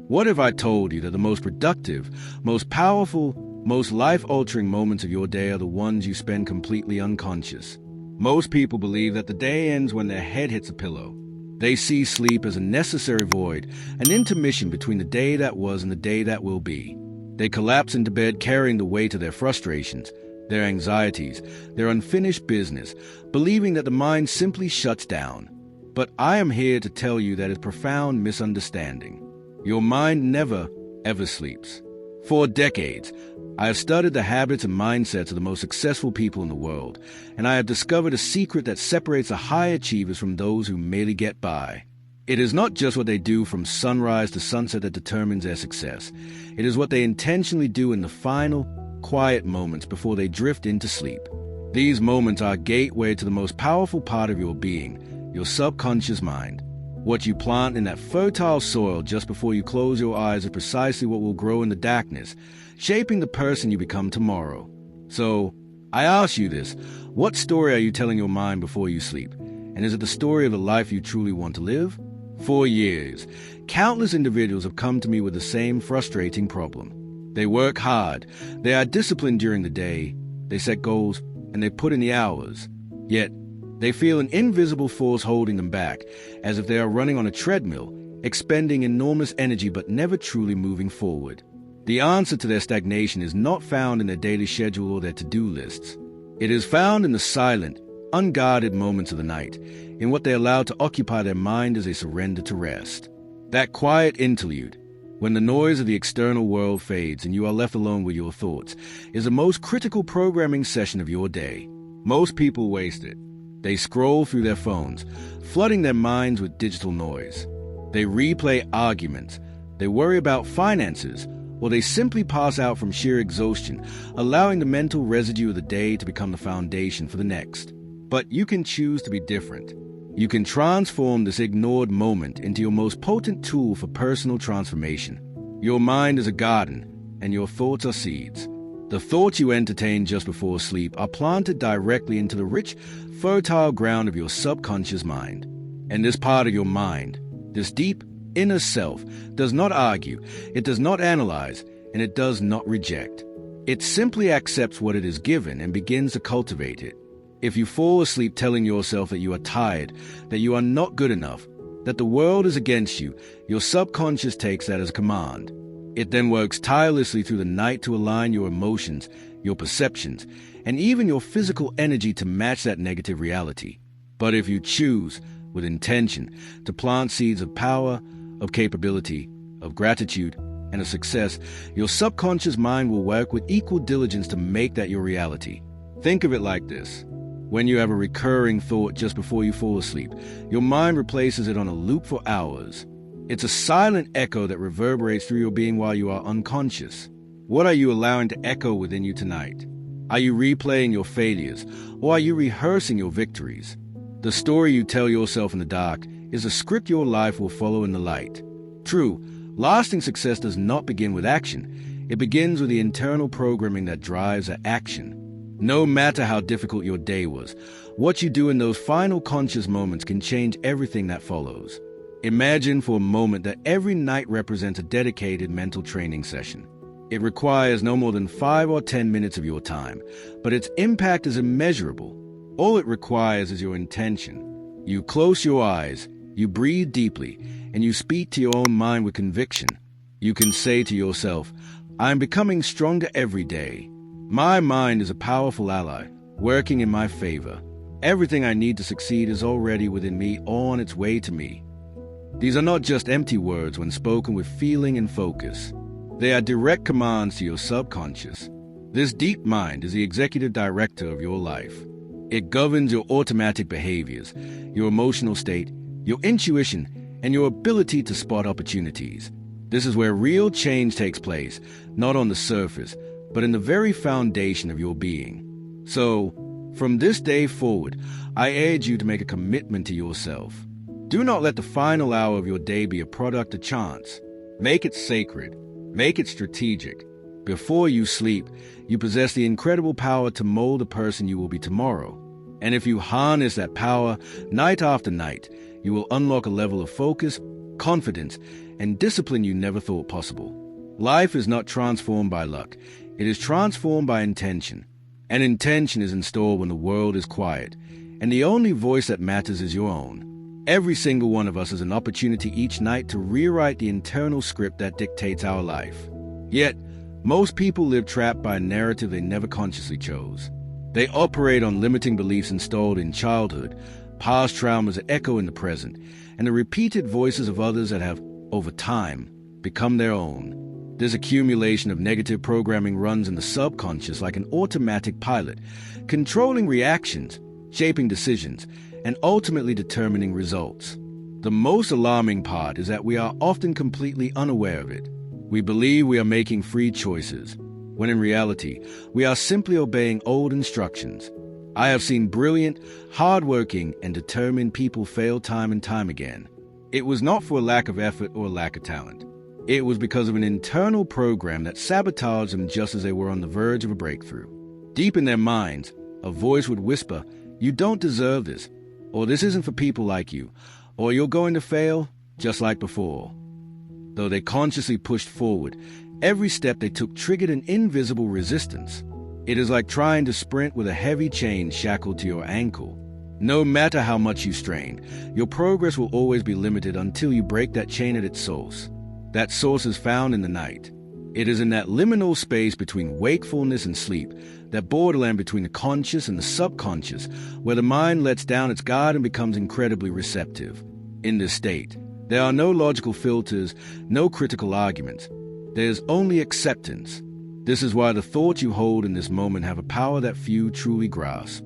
What if I told you that the most productive, most powerful, most life-altering moments of your day are the ones you spend completely unconscious? Most people believe that the day ends when their head hits a pillow. They see sleep as a necessary void, an intermission between the day that was and the day that will be. They collapse into bed carrying the weight of their frustrations, their anxieties, their unfinished business, believing that the mind simply shuts down. But I am here to tell you that is profound misunderstanding. Your mind never, ever sleeps. For decades, I have studied the habits and mindsets of the most successful people in the world, and I have discovered a secret that separates the high achievers from those who merely get by. It is not just what they do from sunrise to sunset that determines their success. It is what they intentionally do in the final, quiet moments before they drift into sleep. These moments are a gateway to the most powerful part of your being, your subconscious mind. What you plant in that fertile soil just before you close your eyes is precisely what will grow in the darkness, shaping the person you become tomorrow. So, I ask you this, what story are you telling your mind before you sleep? And is it the story of the life you truly want to live? For years, countless individuals have come to me with the same frustrating problem. They work hard, they are disciplined during the day, they set goals, and they put in the hours. Yet, they feel an invisible force holding them back, as if they are running on a treadmill, expending enormous energy but never truly moving forward. The answer to their stagnation is not found in their daily schedule or their to-do lists. It is found in the silent, unguarded moments of the night, in what they allow to occupy their mind as they surrender to rest. That quiet interlude, when the noise of the external world fades and you are left alone with your thoughts, is the most critical programming session of your day. Most people waste it. They scroll through their phones, flooding their minds with digital noise. They replay arguments, they worry about finances, or they simply pass out from sheer exhaustion, allowing the mental residue of the day to become the foundation for the next. But you can choose to be different. You can transform this ignored moment into your most potent tool for personal transformation. Your mind is a garden, and your thoughts are seeds. The thoughts you entertain just before sleep are planted directly into the rich, fertile ground of your subconscious mind. And this part of your mind, this deep, inner self, does not argue, it does not analyze, and it does not reject. It simply accepts what it is given and begins to cultivate it. If you fall asleep telling yourself that you are tired, that you are not good enough, that the world is against you, your subconscious takes that as a command. It then works tirelessly through the night to align your emotions, your perceptions, and even your physical energy to match that negative reality. But if you choose, with intention, to plant seeds of power, of capability, of gratitude, and of success, your subconscious mind will work with equal diligence to make that your reality. Think of it like this. When you have a recurring thought just before you fall asleep, your mind replaces it on a loop for hours. It's a silent echo that reverberates through your being while you are unconscious. What are you allowing to echo within you tonight? Are you replaying your failures, or are you rehearsing your victories? The story you tell yourself in the dark is a script your life will follow in the light. True, lasting success does not begin with action. It begins with the internal programming that drives that action. No matter how difficult your day was, what you do in those final conscious moments can change everything that follows. Imagine for a moment that every night represents a dedicated mental training session. It requires no more than 5 or 10 minutes of your time, but its impact is immeasurable. All it requires is your intention. You close your eyes, you breathe deeply, and you speak to your own mind with conviction. You can say to yourself, I am becoming stronger every day. My mind is a powerful ally, working in my favor. Everything I need to succeed is already within me or on its way to me. These are not just empty words when spoken with feeling and focus. They are direct commands to your subconscious. This deep mind is the executive director of your life. It governs your automatic behaviors, your emotional state, your intuition, and your ability to spot opportunities. This is where real change takes place, not on the surface, but in the very foundation of your being. So, from this day forward, I urge you to make a commitment to yourself. Do not let the final hour of your day be a product of chance. Make it sacred. Make it strategic. Before you sleep, you possess the incredible power to mold the person you will be tomorrow. And if you harness that power night after night, you will unlock a level of focus, confidence, and discipline you never thought possible. Life is not transformed by luck. It is transformed by intention. And intention is installed when the world is quiet, and the only voice that matters is your own. Every single one of us has an opportunity each night to rewrite the internal script that dictates our life. Yet, most people live trapped by a narrative they never consciously chose. They operate on limiting beliefs installed in childhood, past traumas that echo in the present, and the repeated voices of others that have, over time, become their own. This accumulation of negative programming runs in the subconscious like an automatic pilot, controlling reactions, shaping decisions, and ultimately determining results. The most alarming part is that we are often completely unaware of it. We believe we are making free choices, when in reality, we are simply obeying old instructions. I have seen brilliant, hardworking, and determined people fail time and time again. It was not for a lack of effort or a lack of talent. It was because of an internal program that sabotaged them just as they were on the verge of a breakthrough. Deep in their minds, a voice would whisper, "You don't deserve this," or "This isn't for people like you," or "You're going to fail just like before." Though they consciously pushed forward, every step they took triggered an invisible resistance. It is like trying to sprint with a heavy chain shackled to your ankle. No matter how much you strain, your progress will always be limited until you break that chain at its source. That source is found in the night. It is in that liminal space between wakefulness and sleep, that borderland between the conscious and the subconscious, where the mind lets down its guard and becomes incredibly receptive. In this state, there are no logical filters, no critical arguments. There's only acceptance. This is why the thoughts you hold in this moment have a power that few truly grasp.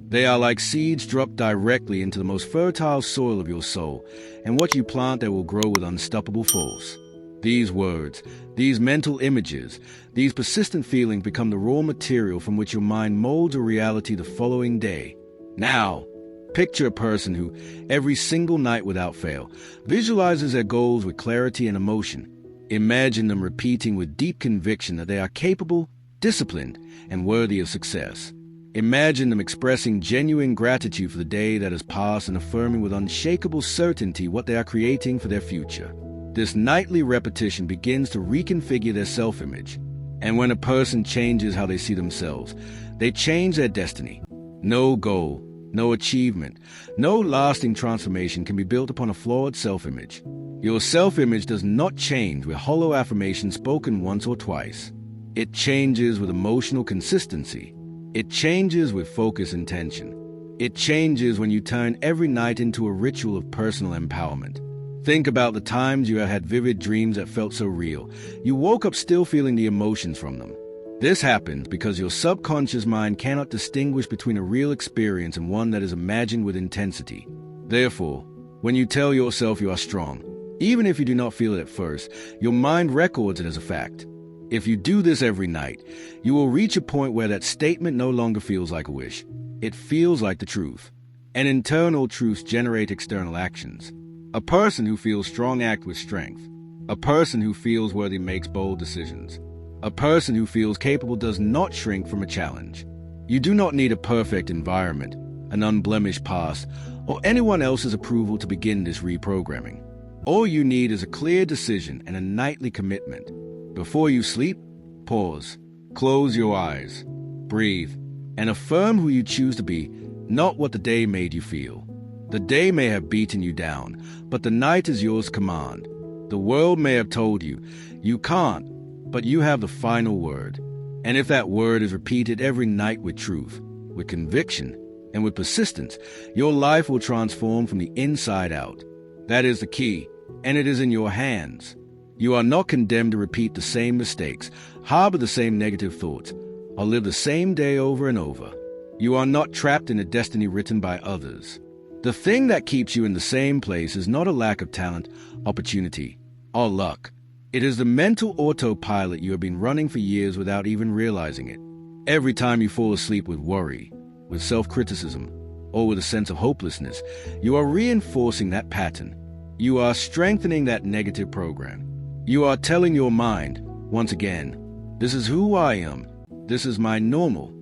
They are like seeds dropped directly into the most fertile soil of your soul, and what you plant there will grow with unstoppable force. These words, these mental images, these persistent feelings become the raw material from which your mind molds a reality the following day. Now, picture a person who, every single night without fail, visualizes their goals with clarity and emotion. Imagine them repeating with deep conviction that they are capable, disciplined, and worthy of success. Imagine them expressing genuine gratitude for the day that has passed and affirming with unshakable certainty what they are creating for their future. This nightly repetition begins to reconfigure their self-image. And when a person changes how they see themselves, they change their destiny. No goal, no achievement, no lasting transformation can be built upon a flawed self-image. Your self-image does not change with hollow affirmations spoken once or twice. It changes with emotional consistency. It changes with focus and intention. It changes when you turn every night into a ritual of personal empowerment. Think about the times you have had vivid dreams that felt so real. You woke up still feeling the emotions from them. This happens because your subconscious mind cannot distinguish between a real experience and one that is imagined with intensity. Therefore, when you tell yourself you are strong, even if you do not feel it at first, your mind records it as a fact. If you do this every night, you will reach a point where that statement no longer feels like a wish. It feels like the truth. And internal truths generate external actions. A person who feels strong acts with strength. A person who feels worthy makes bold decisions. A person who feels capable does not shrink from a challenge. You do not need a perfect environment, an unblemished past, or anyone else's approval to begin this reprogramming. All you need is a clear decision and a nightly commitment. Before you sleep, pause, close your eyes, breathe, and affirm who you choose to be, not what the day made you feel. The day may have beaten you down, but the night is yours to command. The world may have told you, you can't, but you have the final word. And if that word is repeated every night with truth, with conviction, and with persistence, your life will transform from the inside out. That is the key, and it is in your hands. You are not condemned to repeat the same mistakes, harbor the same negative thoughts, or live the same day over and over. You are not trapped in a destiny written by others. The thing that keeps you in the same place is not a lack of talent, opportunity, or luck. It is the mental autopilot you have been running for years without even realizing it. Every time you fall asleep with worry, with self-criticism, or with a sense of hopelessness, you are reinforcing that pattern. You are strengthening that negative program. You are telling your mind, once again, this is who I am, this is my normal.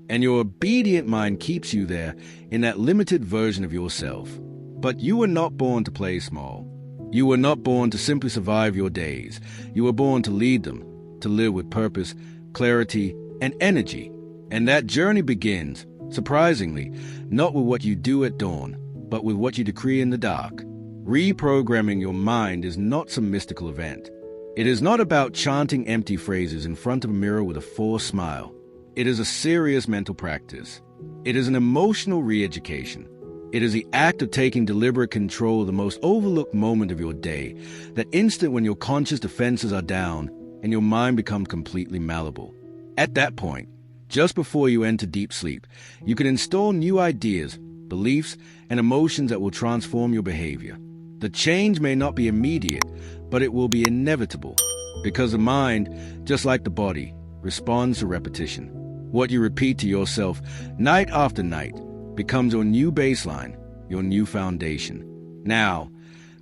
And your obedient mind keeps you there in that limited version of yourself. But you were not born to play small. You were not born to simply survive your days. You were born to lead them, to live with purpose, clarity, and energy. And that journey begins, surprisingly, not with what you do at dawn, but with what you decree in the dark. Reprogramming your mind is not some mystical event. It is not about chanting empty phrases in front of a mirror with a forced smile. It is a serious mental practice. It is an emotional re-education. It is the act of taking deliberate control of the most overlooked moment of your day, that instant when your conscious defenses are down and your mind becomes completely malleable. At that point, just before you enter deep sleep, you can install new ideas, beliefs, and emotions that will transform your behavior. The change may not be immediate, but it will be inevitable, because the mind, just like the body, responds to repetition. What you repeat to yourself night after night becomes your new baseline, your new foundation. Now,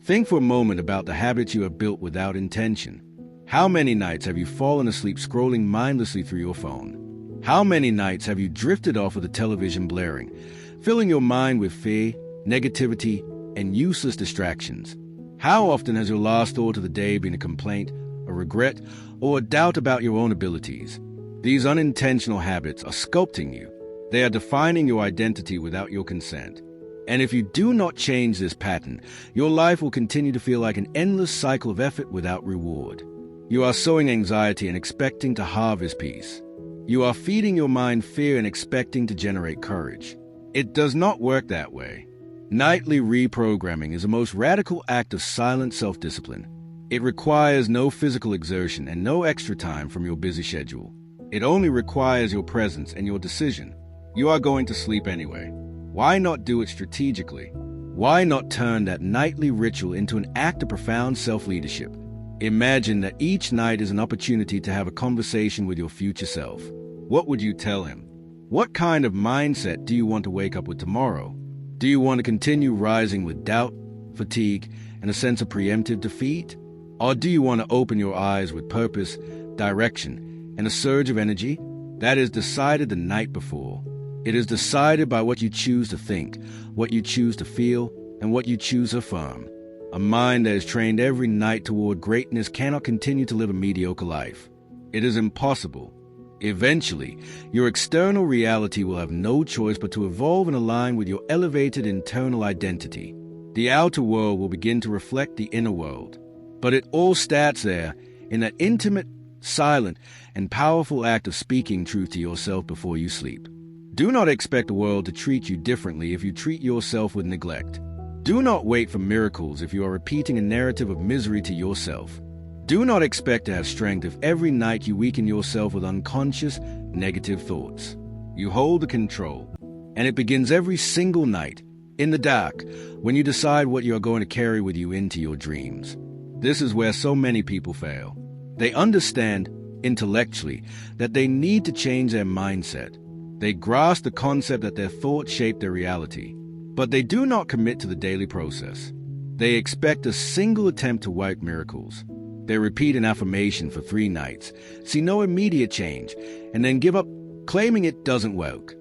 think for a moment about the habits you have built without intention. How many nights have you fallen asleep scrolling mindlessly through your phone? How many nights have you drifted off with the television blaring, filling your mind with fear, negativity, and useless distractions? How often has your last thought of the day been a complaint, a regret, or a doubt about your own abilities? These unintentional habits are sculpting you. They are defining your identity without your consent. And if you do not change this pattern, your life will continue to feel like an endless cycle of effort without reward. You are sowing anxiety and expecting to harvest peace. You are feeding your mind fear and expecting to generate courage. It does not work that way. Nightly reprogramming is the most radical act of silent self-discipline. It requires no physical exertion and no extra time from your busy schedule. It only requires your presence and your decision. You are going to sleep anyway. Why not do it strategically? Why not turn that nightly ritual into an act of profound self-leadership? Imagine that each night is an opportunity to have a conversation with your future self. What would you tell him? What kind of mindset do you want to wake up with tomorrow? Do you want to continue rising with doubt, fatigue, and a sense of preemptive defeat? Or do you want to open your eyes with purpose, direction, and a surge of energy? That is decided the night before. It is decided by what you choose to think, what you choose to feel, and what you choose to affirm. A mind that is trained every night toward greatness cannot continue to live a mediocre life. It is impossible. Eventually, your external reality will have no choice but to evolve and align with your elevated internal identity. The outer world will begin to reflect the inner world. But it all starts there, in that intimate, silent, and powerful act of speaking truth to yourself before you sleep. Do not expect the world to treat you differently if you treat yourself with neglect. Do not wait for miracles if you are repeating a narrative of misery to yourself. Do not expect to have strength if every night you weaken yourself with unconscious, negative thoughts. You hold the control, and it begins every single night, in the dark, when you decide what you are going to carry with you into your dreams. This is where so many people fail. They understand, intellectually, that they need to change their mindset. They grasp the concept that their thoughts shape their reality, but they do not commit to the daily process. They expect a single attempt to work miracles. They repeat an affirmation for 3 nights, see no immediate change, and then give up, claiming it doesn't work.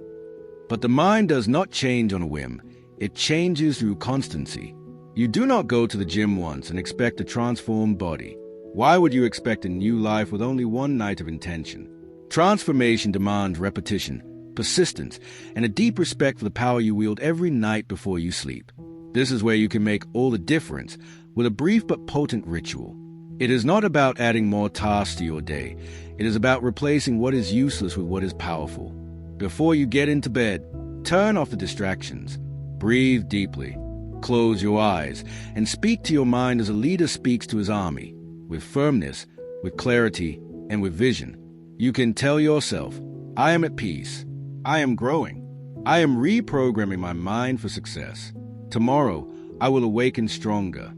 But the mind does not change on a whim. It changes through constancy. You do not go to the gym once and expect a transformed body. Why would you expect a new life with only one night of intention? Transformation demands repetition, persistence, and a deep respect for the power you wield every night before you sleep. This is where you can make all the difference with a brief but potent ritual. It is not about adding more tasks to your day. It is about replacing what is useless with what is powerful. Before you get into bed, turn off the distractions. Breathe deeply. Close your eyes and speak to your mind as a leader speaks to his army, with firmness, with clarity, and with vision. You can tell yourself, I am at peace. I am growing. I am reprogramming my mind for success. Tomorrow, I will awaken stronger.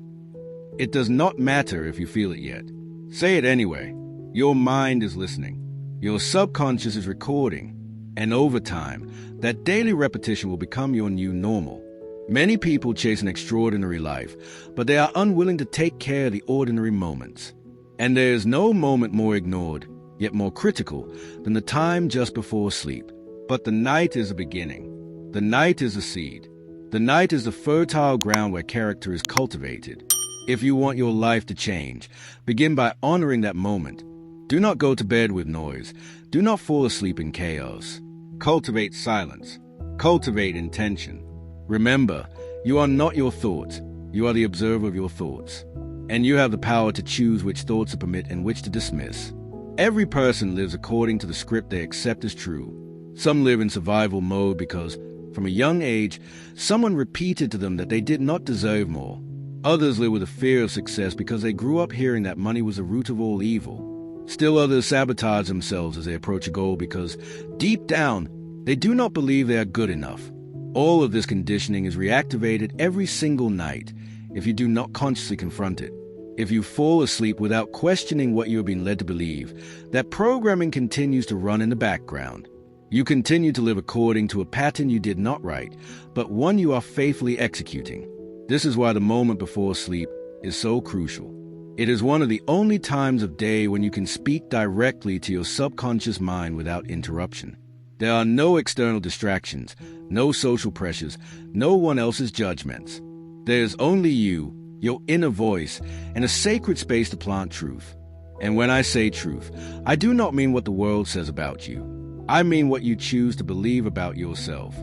It does not matter if you feel it yet. Say it anyway. Your mind is listening. Your subconscious is recording. And over time, that daily repetition will become your new normal. Many people chase an extraordinary life, but they are unwilling to take care of the ordinary moments. And there is no moment more ignored, yet more critical, than the time just before sleep. But the night is a beginning. The night is a seed. The night is the fertile ground where character is cultivated. If you want your life to change, begin by honoring that moment. Do not go to bed with noise. Do not fall asleep in chaos. Cultivate silence. Cultivate intention. Remember, you are not your thoughts. You are the observer of your thoughts. And you have the power to choose which thoughts to permit and which to dismiss. Every person lives according to the script they accept as true. Some live in survival mode because, from a young age, someone repeated to them that they did not deserve more. Others live with a fear of success because they grew up hearing that money was the root of all evil. Still others sabotage themselves as they approach a goal because, deep down, they do not believe they are good enough. All of this conditioning is reactivated every single night if you do not consciously confront it. If you fall asleep without questioning what you have been led to believe, that programming continues to run in the background. You continue to live according to a pattern you did not write, but one you are faithfully executing. This is why the moment before sleep is so crucial. It is one of the only times of day when you can speak directly to your subconscious mind without interruption. There are no external distractions, no social pressures, no one else's judgments. There is only you, your inner voice, and a sacred space to plant truth. And when I say truth, I do not mean what the world says about you. I mean what you choose to believe about yourself.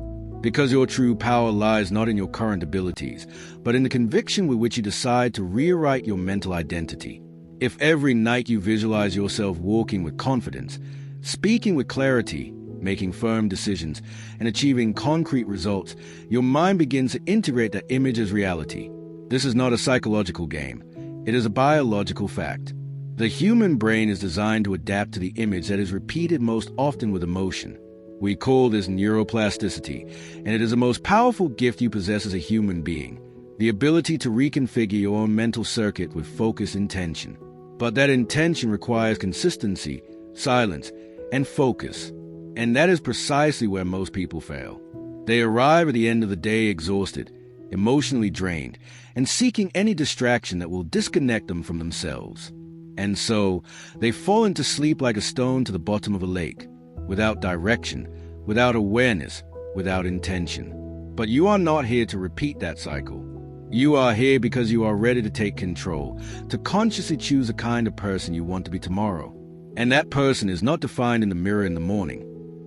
Because your true power lies not in your current abilities, but in the conviction with which you decide to rewrite your mental identity. If every night you visualize yourself walking with confidence, speaking with clarity, making firm decisions, and achieving concrete results, your mind begins to integrate that image as reality. This is not a psychological game. It is a biological fact. The human brain is designed to adapt to the image that is repeated most often with emotion. We call this neuroplasticity, and it is the most powerful gift you possess as a human being, the ability to reconfigure your own mental circuit with focused intention. But that intention requires consistency, silence, and focus. And that is precisely where most people fail. They arrive at the end of the day exhausted, emotionally drained, and seeking any distraction that will disconnect them from themselves. And so, they fall into sleep like a stone to the bottom of a lake, without direction, without awareness, without intention. But you are not here to repeat that cycle. You are here because you are ready to take control, to consciously choose the kind of person you want to be tomorrow. And that person is not defined in the mirror in the morning.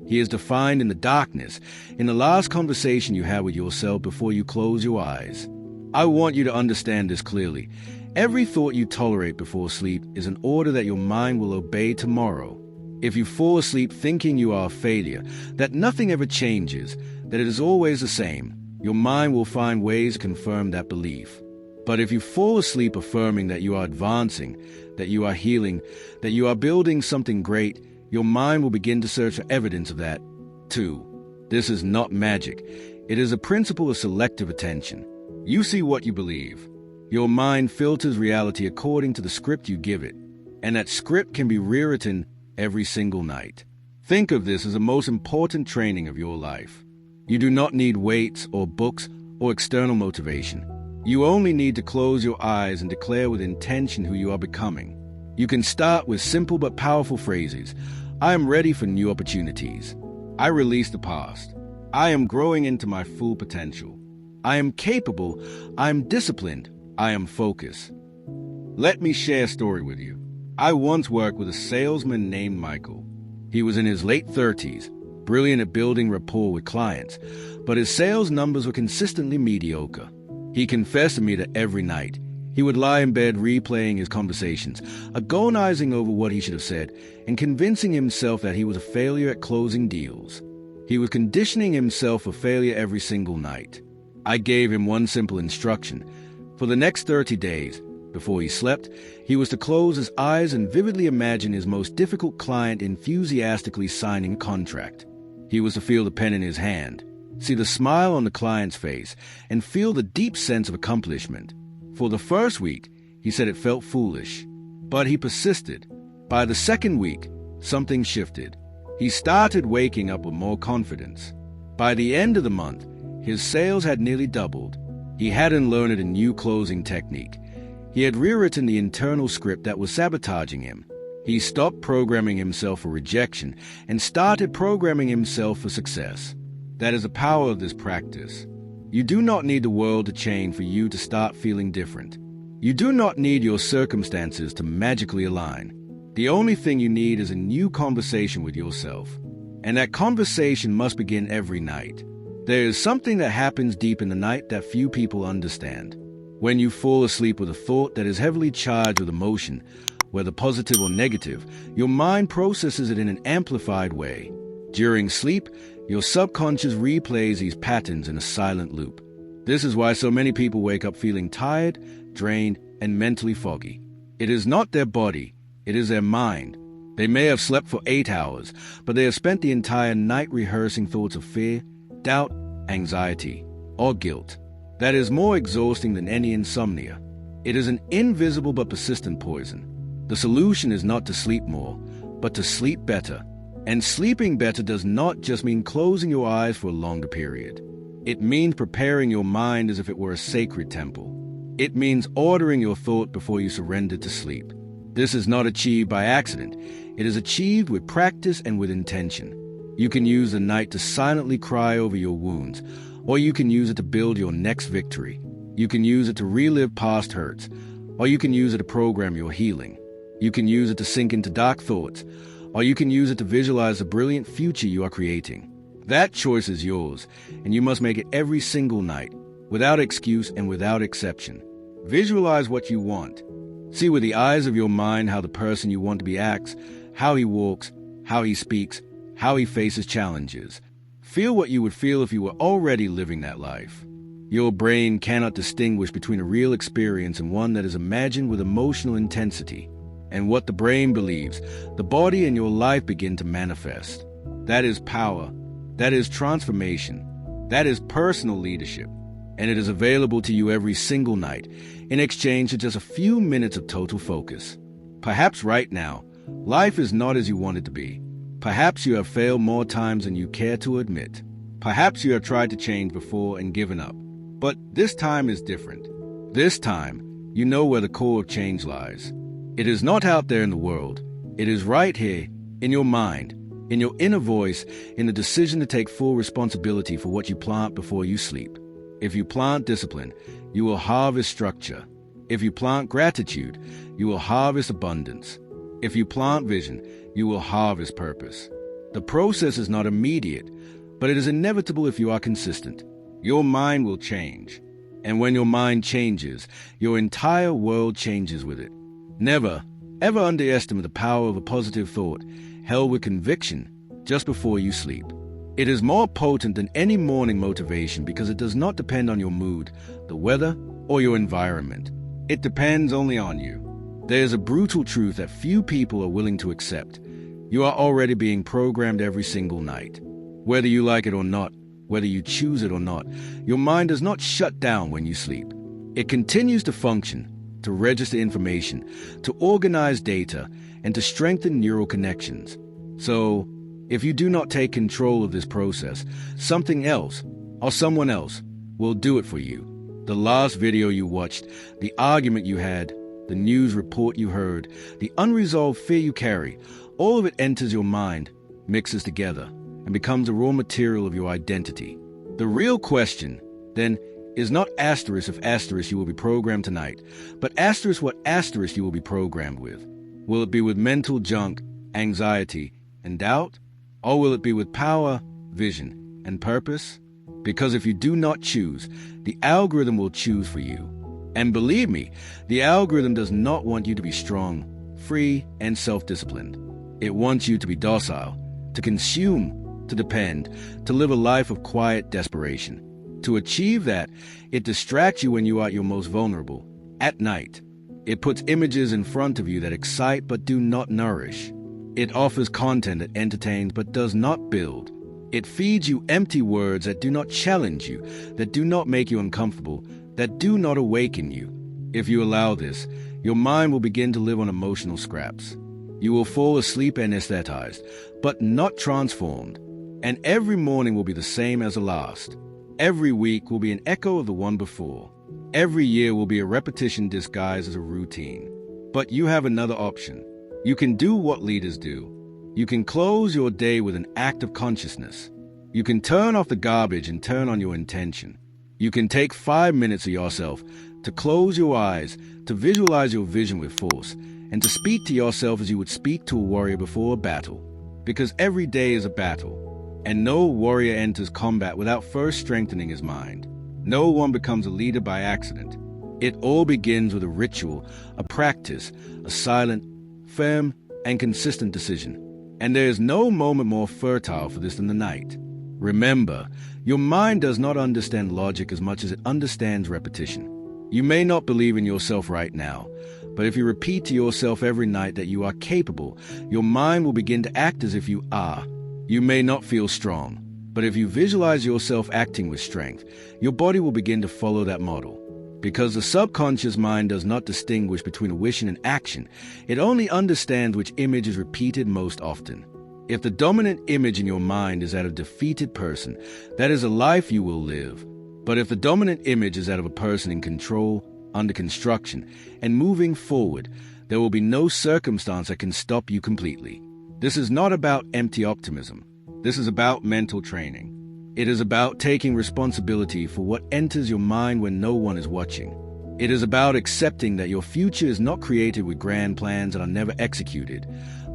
He is defined in the darkness, in the last conversation you have with yourself before you close your eyes. I want you to understand this clearly. Every thought you tolerate before sleep is an order that your mind will obey tomorrow. If you fall asleep thinking you are a failure, that nothing ever changes, that it is always the same, your mind will find ways to confirm that belief. But if you fall asleep affirming that you are advancing, that you are healing, that you are building something great, your mind will begin to search for evidence of that, too. This is not magic. It is a principle of selective attention. You see what you believe. Your mind filters reality according to the script you give it, and that script can be rewritten every single night. Think of this as the most important training of your life. You do not need weights or books or external motivation. You only need to close your eyes and declare with intention who you are becoming. You can start with simple but powerful phrases. I am ready for new opportunities. I release the past. I am growing into my full potential. I am capable. I am disciplined. I am focused. Let me share a story with you. I once worked with a salesman named Michael. He was in his late 30s, brilliant at building rapport with clients, but his sales numbers were consistently mediocre. He confessed to me that every night, he would lie in bed replaying his conversations, agonizing over what he should have said, and convincing himself that he was a failure at closing deals. He was conditioning himself for failure every single night. I gave him one simple instruction. For the next 30 days, before he slept, he was to close his eyes and vividly imagine his most difficult client enthusiastically signing a contract. He was to feel the pen in his hand, see the smile on the client's face, and feel the deep sense of accomplishment. For the first week, he said it felt foolish, but he persisted. By the second week, something shifted. He started waking up with more confidence. By the end of the month, his sales had nearly doubled. He hadn't learned a new closing technique. He had rewritten the internal script that was sabotaging him. He stopped programming himself for rejection and started programming himself for success. That is the power of this practice. You do not need the world to change for you to start feeling different. You do not need your circumstances to magically align. The only thing you need is a new conversation with yourself. And that conversation must begin every night. There is something that happens deep in the night that few people understand. When you fall asleep with a thought that is heavily charged with emotion, whether positive or negative, your mind processes it in an amplified way. During sleep, your subconscious replays these patterns in a silent loop. This is why so many people wake up feeling tired, drained, and mentally foggy. It is not their body, it is their mind. They may have slept for 8 hours, but they have spent the entire night rehearsing thoughts of fear, doubt, anxiety, or guilt. That is more exhausting than any insomnia. It is an invisible but persistent poison. The solution is not to sleep more, but to sleep better. And sleeping better does not just mean closing your eyes for a longer period. It means preparing your mind as if it were a sacred temple. It means ordering your thought before you surrender to sleep. This is not achieved by accident. It is achieved with practice and with intention. You can use the night to silently cry over your wounds, or you can use it to build your next victory. You can use it to relive past hurts, or you can use it to program your healing. You can use it to sink into dark thoughts, or you can use it to visualize the brilliant future you are creating. That choice is yours, and you must make it every single night, without excuse and without exception. Visualize what you want. See with the eyes of your mind how the person you want to be acts, how he walks, how he speaks, how he faces challenges. Feel what you would feel if you were already living that life. Your brain cannot distinguish between a real experience and one that is imagined with emotional intensity. And what the brain believes, the body and your life begin to manifest. That is power. That is transformation. That is personal leadership. And it is available to you every single night, in exchange for just a few minutes of total focus. Perhaps right now, life is not as you want it to be. Perhaps you have failed more times than you care to admit. Perhaps you have tried to change before and given up. But this time is different. This time, you know where the core of change lies. It is not out there in the world. It is right here, in your mind, in your inner voice, in the decision to take full responsibility for what you plant before you sleep. If you plant discipline, you will harvest structure. If you plant gratitude, you will harvest abundance. If you plant vision, you will harvest purpose. The process is not immediate, but it is inevitable if you are consistent. Your mind will change. And when your mind changes, your entire world changes with it. Never, ever underestimate the power of a positive thought held with conviction just before you sleep. It is more potent than any morning motivation because it does not depend on your mood, the weather, or your environment. It depends only on you. There is a brutal truth that few people are willing to accept. You are already being programmed every single night. Whether you like it or not, whether you choose it or not, your mind does not shut down when you sleep. It continues to function, to register information, to organize data, and to strengthen neural connections. So, if you do not take control of this process, something else or someone else will do it for you. The last video you watched, the argument you had, the news report you heard, the unresolved fear you carry, all of it enters your mind, mixes together, and becomes the raw material of your identity. The real question, then, is not asterisk if asterisk you will be programmed tonight, but asterisk what asterisk you will be programmed with. Will it be with mental junk, anxiety, and doubt? Or will it be with power, vision, and purpose? Because if you do not choose, the algorithm will choose for you. And believe me, the algorithm does not want you to be strong, free, and self-disciplined. It wants you to be docile, to consume, to depend, to live a life of quiet desperation. To achieve that, it distracts you when you are at your most vulnerable, at night. It puts images in front of you that excite but do not nourish. It offers content that entertains but does not build. It feeds you empty words that do not challenge you, that do not make you uncomfortable, that do not awaken you. If you allow this, your mind will begin to live on emotional scraps. You will fall asleep anesthetized, but not transformed. And every morning will be the same as the last. Every week will be an echo of the one before. Every year will be a repetition disguised as a routine. But you have another option. You can do what leaders do. You can close your day with an act of consciousness. You can turn off the garbage and turn on your intention. You can take 5 minutes of yourself, to close your eyes, to visualize your vision with force, and to speak to yourself as you would speak to a warrior before a battle. Because every day is a battle, and no warrior enters combat without first strengthening his mind. No one becomes a leader by accident. It all begins with a ritual, a practice, a silent, firm, and consistent decision. And there is no moment more fertile for this than the night. Remember, your mind does not understand logic as much as it understands repetition. You may not believe in yourself right now, but if you repeat to yourself every night that you are capable, your mind will begin to act as if you are. You may not feel strong, but if you visualize yourself acting with strength, your body will begin to follow that model. Because the subconscious mind does not distinguish between a wish and an action, it only understands which image is repeated most often. If the dominant image in your mind is that of a defeated person, that is a life you will live. But if the dominant image is that of a person in control, under construction, and moving forward, there will be no circumstance that can stop you completely. This is not about empty optimism. This is about mental training. It is about taking responsibility for what enters your mind when no one is watching. It is about accepting that your future is not created with grand plans that are never executed,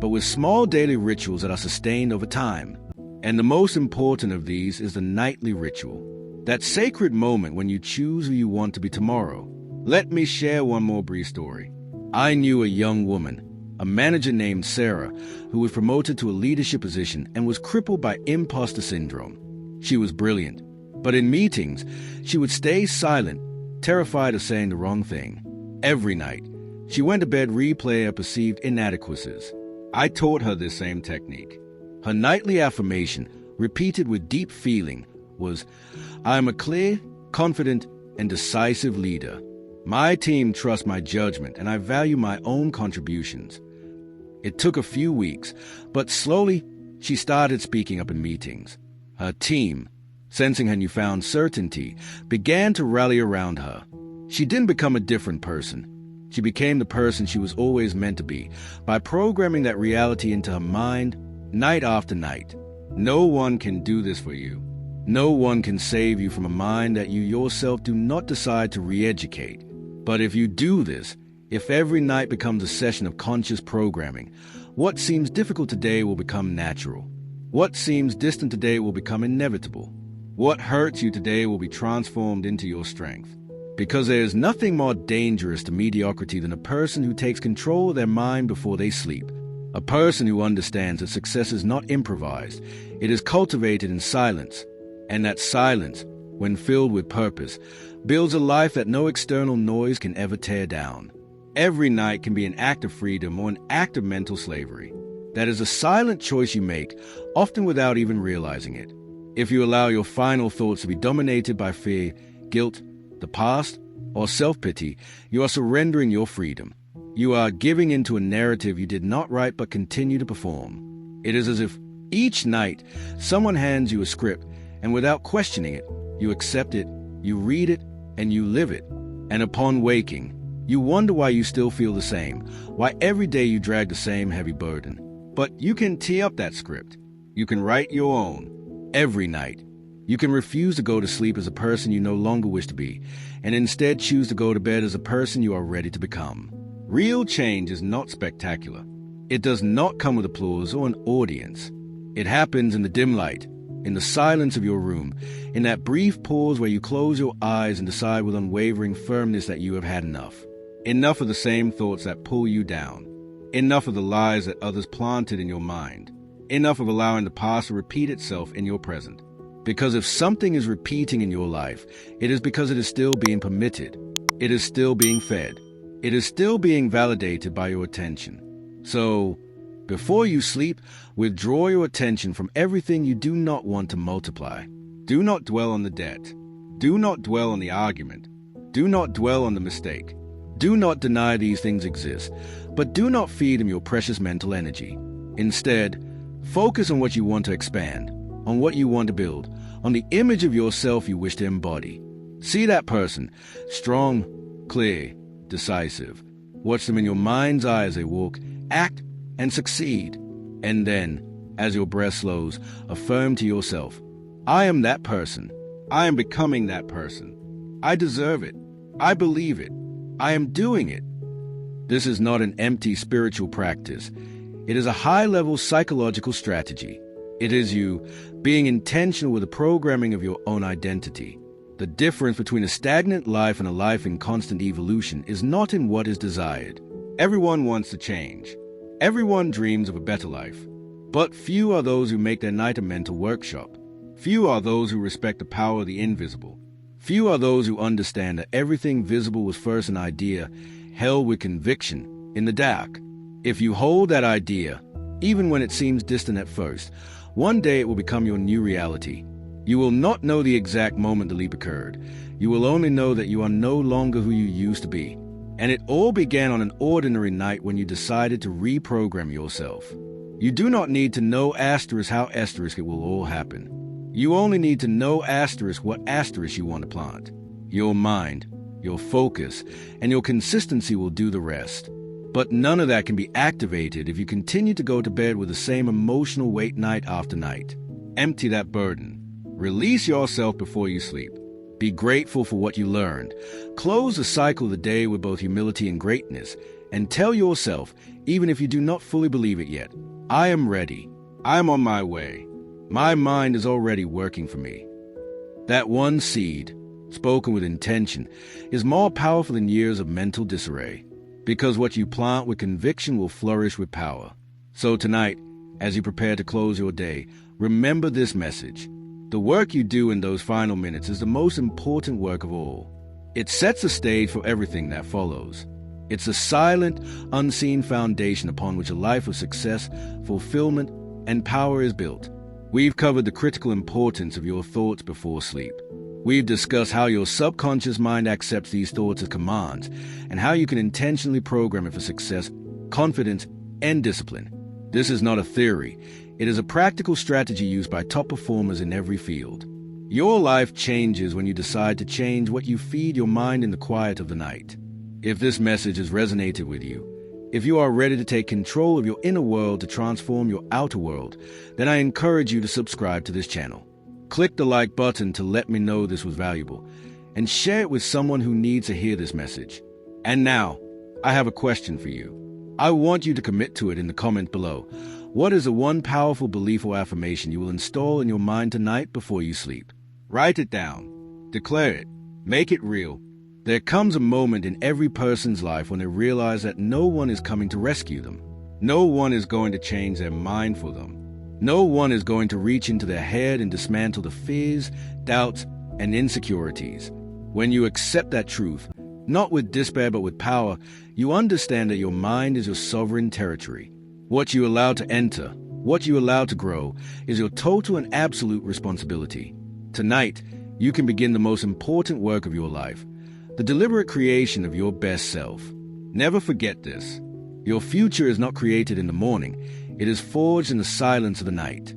but with small daily rituals that are sustained over time. And the most important of these is the nightly ritual, that sacred moment when you choose who you want to be tomorrow. Let me share one more brief story. I knew a young woman, a manager named Sarah, who was promoted to a leadership position and was crippled by imposter syndrome. She was brilliant, but in meetings, she would stay silent, terrified of saying the wrong thing. Every night, she went to bed replaying her perceived inadequacies. I taught her this same technique. Her nightly affirmation, repeated with deep feeling, was, "I am a clear, confident, and decisive leader. My team trusts my judgment, and I value my own contributions." It took a few weeks, but slowly, she started speaking up in meetings. Her team, sensing her newfound certainty, began to rally around her. She didn't become a different person. She became the person she was always meant to be by programming that reality into her mind night after night. No one can do this for you. No one can save you from a mind that you yourself do not decide to re-educate. But if you do this, if every night becomes a session of conscious programming, what seems difficult today will become natural. What seems distant today will become inevitable. What hurts you today will be transformed into your strength. Because there is nothing more dangerous to mediocrity than a person who takes control of their mind before they sleep. A person who understands that success is not improvised, it is cultivated in silence. And that silence, when filled with purpose, builds a life that no external noise can ever tear down. Every night can be an act of freedom or an act of mental slavery. That is a silent choice you make, often without even realizing it. If you allow your final thoughts to be dominated by fear, guilt, the past, or self-pity, you are surrendering your freedom. You are giving into a narrative you did not write but continue to perform. It is as if each night someone hands you a script, and without questioning it, you accept it, you read it, and you live it. And upon waking, you wonder why you still feel the same, why every day you drag the same heavy burden. But you can tee up that script. You can write your own. Every night, you can refuse to go to sleep as a person you no longer wish to be, and instead choose to go to bed as a person you are ready to become. Real change is not spectacular. It does not come with applause or an audience. It happens in the dim light, in the silence of your room, in that brief pause where you close your eyes and decide with unwavering firmness that you have had enough. Enough of the same thoughts that pull you down. Enough of the lies that others planted in your mind. Enough of allowing the past to repeat itself in your present. Because if something is repeating in your life, it is because it is still being permitted. It is still being fed. It is still being validated by your attention. So, before you sleep, withdraw your attention from everything you do not want to multiply. Do not dwell on the debt. Do not dwell on the argument. Do not dwell on the mistake. Do not deny these things exist, but do not feed them your precious mental energy. Instead, focus on what you want to expand, on what you want to build, on the image of yourself you wish to embody. See that person, strong, clear, decisive. Watch them in your mind's eye as they walk, act, and succeed. And then, as your breath slows, affirm to yourself, I am that person. I am becoming that person. I deserve it. I believe it. I am doing it. This is not an empty spiritual practice. It is a high-level psychological strategy. It is you being intentional with the programming of your own identity. The difference between a stagnant life and a life in constant evolution is not in what is desired. Everyone wants to change. Everyone dreams of a better life. But few are those who make their night a mental workshop. Few are those who respect the power of the invisible. Few are those who understand that everything visible was first an idea held with conviction in the dark. If you hold that idea, even when it seems distant at first, one day it will become your new reality. You will not know the exact moment the leap occurred. You will only know that you are no longer who you used to be. And it all began on an ordinary night when you decided to reprogram yourself. You do not need to know how it will all happen. You only need to know what you want to plant. Your mind, your focus, and your consistency will do the rest. But none of that can be activated if you continue to go to bed with the same emotional weight night after night. Empty that burden. Release yourself before you sleep. Be grateful for what you learned. Close the cycle of the day with both humility and greatness. And tell yourself, even if you do not fully believe it yet, I am ready. I am on my way. My mind is already working for me. That one seed, spoken with intention, is more powerful than years of mental disarray. Because what you plant with conviction will flourish with power. So tonight, as you prepare to close your day, remember this message. The work you do in those final minutes is the most important work of all. It sets the stage for everything that follows. It's a silent, unseen foundation upon which a life of success, fulfillment, and power is built. We've covered the critical importance of your thoughts before sleep. We've discussed how your subconscious mind accepts these thoughts as commands, and how you can intentionally program it for success, confidence, and discipline. This is not a theory. It is a practical strategy used by top performers in every field. Your life changes when you decide to change what you feed your mind in the quiet of the night. If this message has resonated with you, if you are ready to take control of your inner world to transform your outer world, then I encourage you to subscribe to this channel. Click the like button to let me know this was valuable, and share it with someone who needs to hear this message. And now, I have a question for you. I want you to commit to it in the comment below. What is the one powerful belief or affirmation you will install in your mind tonight before you sleep? Write it down. Declare it. Make it real. There comes a moment in every person's life when they realize that no one is coming to rescue them. No one is going to change their mind for them. No one is going to reach into their head and dismantle the fears, doubts, and insecurities. When you accept that truth, not with despair but with power, you understand that your mind is your sovereign territory. What you allow to enter, what you allow to grow, is your total and absolute responsibility. Tonight, you can begin the most important work of your life, the deliberate creation of your best self. Never forget this. Your future is not created in the morning. It is forged in the silence of the night.